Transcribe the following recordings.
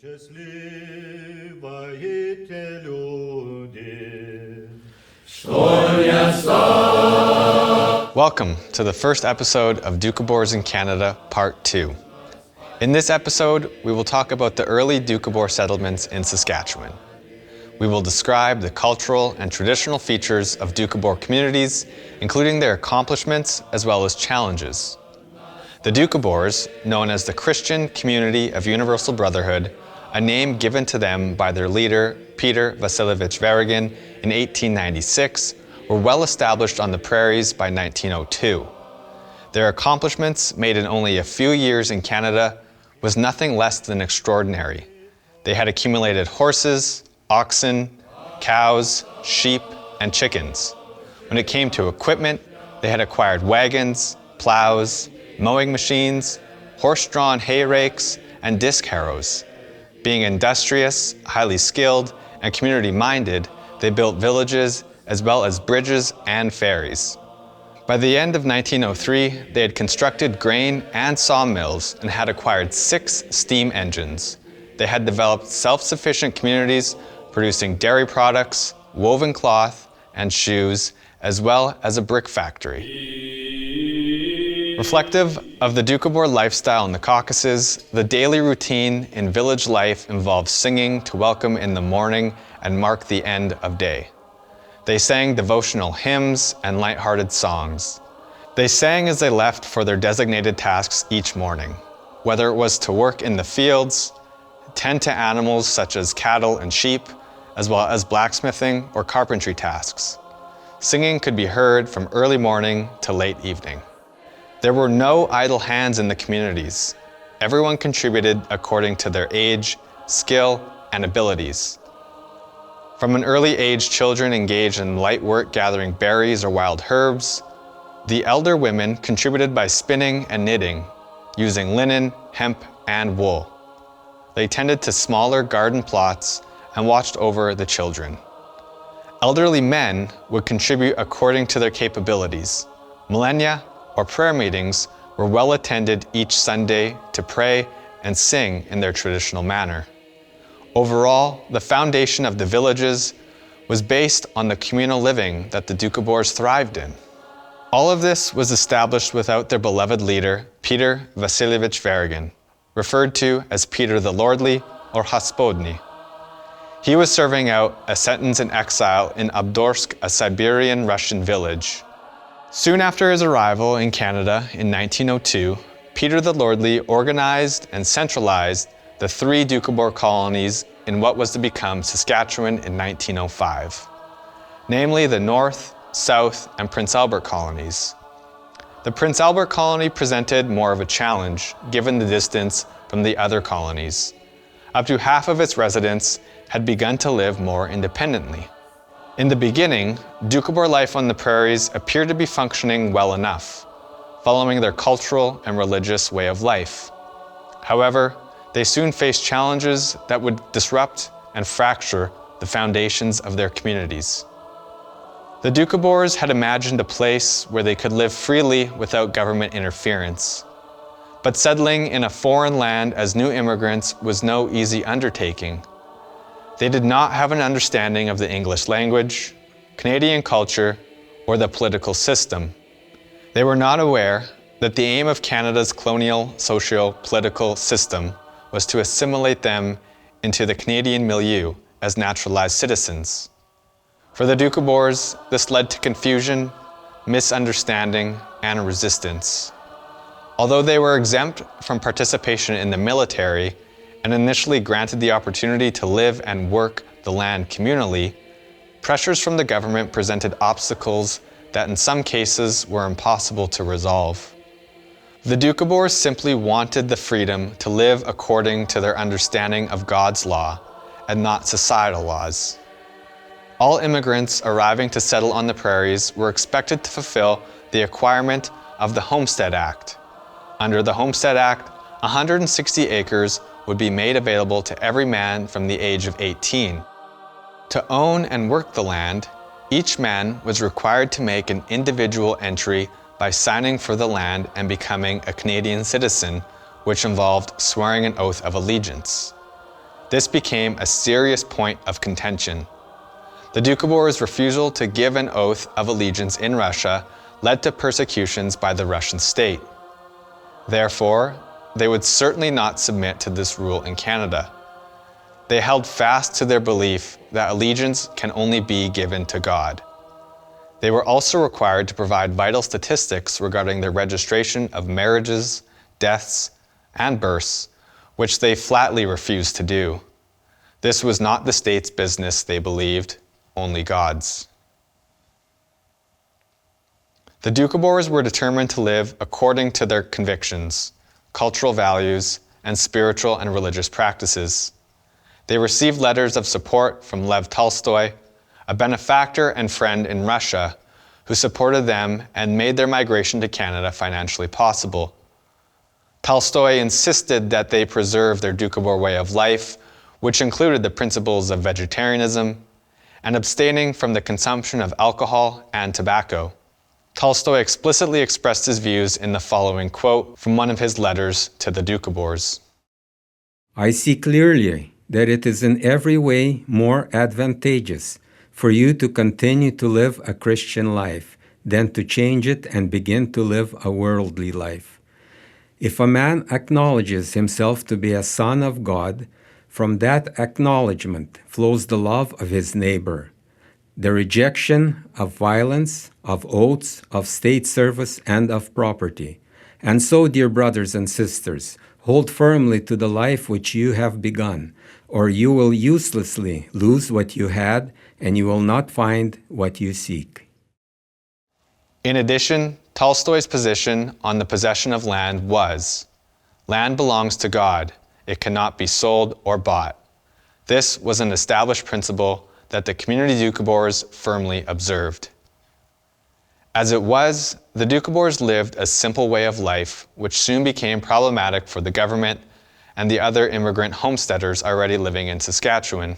Welcome to the first episode of Doukhobors in Canada, Part 2. In this episode, we will talk about the early Doukhobor settlements in Saskatchewan. We will describe the cultural and traditional features of Doukhobor communities, including their accomplishments as well as challenges. The Doukhobors, known as the Christian Community of Universal Brotherhood, a name given to them by their leader, Peter Vasilyevich Verygin, in 1896, were well established on the Prairies by 1902. Their accomplishments, made in only a few years in Canada, was nothing less than extraordinary. They had accumulated horses, oxen, cows, sheep, and chickens. When it came to equipment, they had acquired wagons, plows, mowing machines, horse-drawn hay rakes, and disc harrows. Being industrious, highly skilled, and community-minded, they built villages as well as bridges and ferries. By the end of 1903, they had constructed grain and sawmills and had acquired 6 steam engines. They had developed self-sufficient communities producing dairy products, woven cloth, and shoes, as well as a brick factory. Reflective of the Doukhobor lifestyle in the Caucasus, the daily routine in village life involved singing to welcome in the morning and mark the end of day. They sang devotional hymns and light-hearted songs. They sang as they left for their designated tasks each morning, whether it was to work in the fields, tend to animals such as cattle and sheep, as well as blacksmithing or carpentry tasks. Singing could be heard from early morning to late evening. There were no idle hands in the communities. Everyone contributed according to their age, skill, and abilities. From an early age, children engaged in light work gathering berries or wild herbs. The elder women contributed by spinning and knitting, using linen, hemp, and wool. They tended to smaller garden plots and watched over the children. Elderly men would contribute according to their capabilities. Millennia or prayer meetings were well attended each Sunday to pray and sing in their traditional manner. Overall, the foundation of the villages was based on the communal living that the Doukhobors thrived in. All of this was established without their beloved leader, Peter Vasilyevich Verygin, referred to as Peter the Lordly or Hospodny. He was serving out a sentence in exile in Abdorsk, a Siberian Russian village. Soon after his arrival in Canada in 1902, Peter the Lordly organized and centralized the 3 Doukhobor colonies in what was to become Saskatchewan in 1905, namely the North, South, and Prince Albert colonies. The Prince Albert colony presented more of a challenge given the distance from the other colonies. Up to half of its residents had begun to live more independently. In the beginning, Doukhobor life on the prairies appeared to be functioning well enough, following their cultural and religious way of life. However, they soon faced challenges that would disrupt and fracture the foundations of their communities. The Doukhobors had imagined a place where they could live freely without government interference. But settling in a foreign land as new immigrants was no easy undertaking. They did not have an understanding of the English language, Canadian culture, or the political system. They were not aware that the aim of Canada's colonial socio-political system was to assimilate them into the Canadian milieu as naturalized citizens. For the Doukhobors, this led to confusion, misunderstanding, and resistance. Although they were exempt from participation in the military and initially granted the opportunity to live and work the land communally, pressures from the government presented obstacles that in some cases were impossible to resolve. The Doukhobors simply wanted the freedom to live according to their understanding of God's law and not societal laws. All immigrants arriving to settle on the prairies were expected to fulfill the requirement of the Homestead Act. Under the Homestead Act, 160 acres would be made available to every man from the age of 18. To own and work the land, each man was required to make an individual entry by signing for the land and becoming a Canadian citizen, which involved swearing an oath of allegiance. This became a serious point of contention. The Doukhobors' refusal to give an oath of allegiance in Russia led to persecutions by the Russian state. Therefore, they would certainly not submit to this rule in Canada. They held fast to their belief that allegiance can only be given to God. They were also required to provide vital statistics regarding their registration of marriages, deaths, and births, which they flatly refused to do. This was not the state's business, they believed, only God's. The Doukhobors were determined to live according to their convictions, cultural values, and spiritual and religious practices. They received letters of support from Lev Tolstoy, a benefactor and friend in Russia, who supported them and made their migration to Canada financially possible. Tolstoy insisted that they preserve their Doukhobor way of life, which included the principles of vegetarianism and abstaining from the consumption of alcohol and tobacco. Tolstoy explicitly expressed his views in the following quote from one of his letters to the Doukhobors. I see clearly that it is in every way more advantageous for you to continue to live a Christian life than to change it and begin to live a worldly life. If a man acknowledges himself to be a son of God, from that acknowledgement flows the love of his neighbor, the rejection of violence, of oaths, of state service, and of property. And so, dear brothers and sisters, hold firmly to the life which you have begun, or you will uselessly lose what you had, and you will not find what you seek. In addition, Tolstoy's position on the possession of land was, land belongs to God, it cannot be sold or bought. This was an established principle that the community Doukhobors firmly observed. As it was, the Doukhobors lived a simple way of life, which soon became problematic for the government and the other immigrant homesteaders already living in Saskatchewan.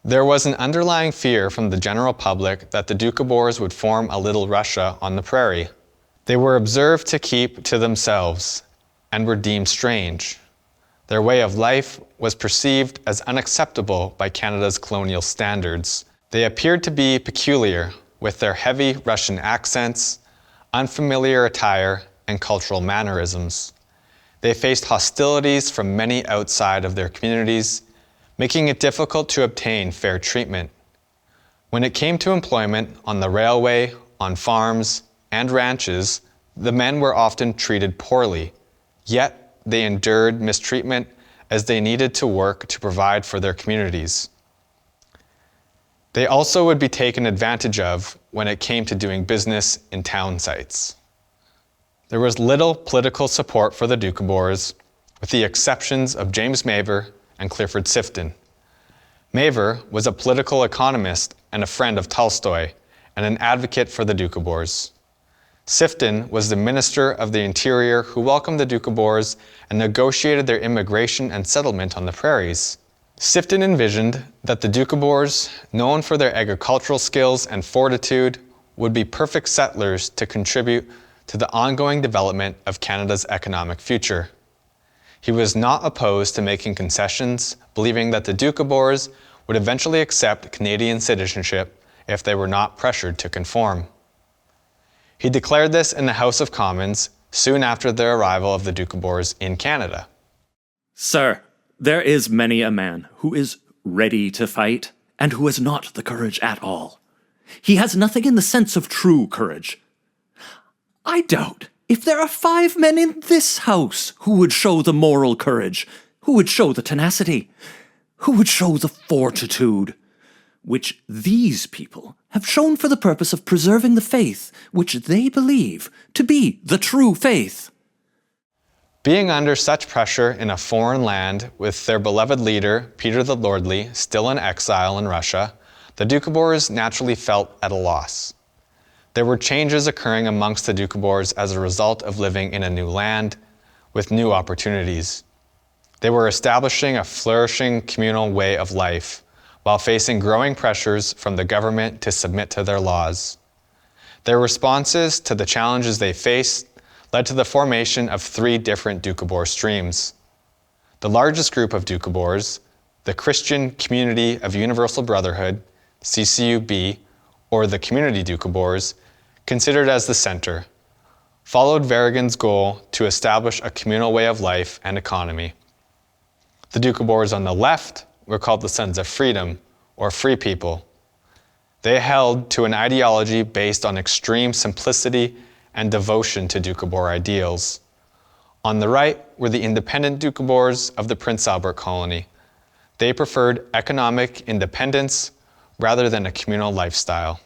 There was an underlying fear from the general public that the Doukhobors would form a little Russia on the prairie. They were observed to keep to themselves and were deemed strange. Their way of life was perceived as unacceptable by Canada's colonial standards. They appeared to be peculiar, with their heavy Russian accents, unfamiliar attire, and cultural mannerisms. They faced hostilities from many outside of their communities, making it difficult to obtain fair treatment. When it came to employment on the railway, on farms, and ranches, the men were often treated poorly, yet they endured mistreatment as they needed to work to provide for their communities. They also would be taken advantage of when it came to doing business in town sites. There was little political support for the Doukhobors, with the exceptions of James Mavor and Clifford Sifton. Mavor was a political economist and a friend of Tolstoy, and an advocate for the Doukhobors. Sifton was the Minister of the Interior who welcomed the Doukhobors and negotiated their immigration and settlement on the prairies. Sifton envisioned that the Doukhobors, known for their agricultural skills and fortitude, would be perfect settlers to contribute to the ongoing development of Canada's economic future. He was not opposed to making concessions, believing that the Doukhobors would eventually accept Canadian citizenship if they were not pressured to conform. He declared this in the House of Commons soon after the arrival of the Doukhobors in Canada. Sir, there is many a man who is ready to fight and who has not the courage at all. He has nothing in the sense of true courage. I doubt if there are 5 men in this house who would show the moral courage, who would show the tenacity, who would show the fortitude, which these people have shown for the purpose of preserving the faith which they believe to be the true faith. Being under such pressure in a foreign land with their beloved leader, Peter the Lordly, still in exile in Russia, the Doukhobors naturally felt at a loss. There were changes occurring amongst the Doukhobors as a result of living in a new land with new opportunities. They were establishing a flourishing communal way of life while facing growing pressures from the government to submit to their laws. Their responses to the challenges they faced led to the formation of 3 different Doukhobor streams. The largest group of Doukhobors, the Christian Community of Universal Brotherhood, CCUB, or the Community Doukhobors, considered as the center, followed Verrigan's goal to establish a communal way of life and economy. The Doukhobors on the left were called the Sons of Freedom, or Free People. They held to an ideology based on extreme simplicity and devotion to Doukhobor ideals. On the right were the independent Doukhobors of the Prince Albert colony. They preferred economic independence rather than a communal lifestyle.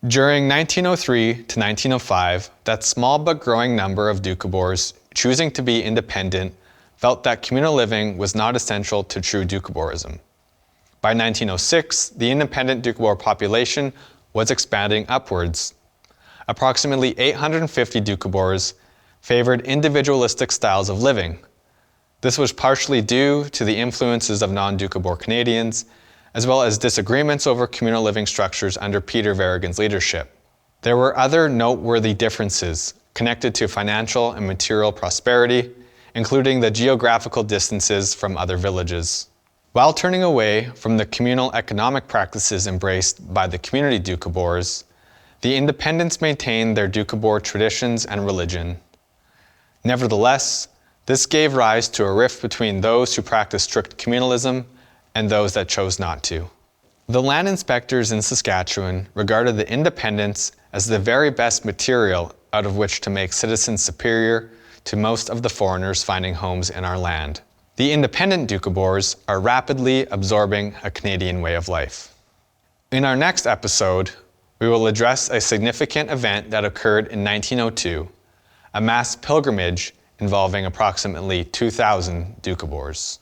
During 1903 to 1905, that small but growing number of Doukhobors choosing to be independent felt that communal living was not essential to true Doukhoborism. By 1906, the independent Doukhobor population was expanding upwards. Approximately 850 Doukhobors favored individualistic styles of living. This was partially due to the influences of non-Doukhobor Canadians, as well as disagreements over communal living structures under Peter Verrigan's leadership. There were other noteworthy differences connected to financial and material prosperity, including the geographical distances from other villages. While turning away from the communal economic practices embraced by the community Doukhobors, the independents maintained their Doukhobor traditions and religion. Nevertheless, this gave rise to a rift between those who practiced strict communalism and those that chose not to. The land inspectors in Saskatchewan regarded the independents as the very best material out of which to make citizens superior to most of the foreigners finding homes in our land. The independent Doukhobors are rapidly absorbing a Canadian way of life. In our next episode, we will address a significant event that occurred in 1902, a mass pilgrimage involving approximately 2,000 Doukhobors.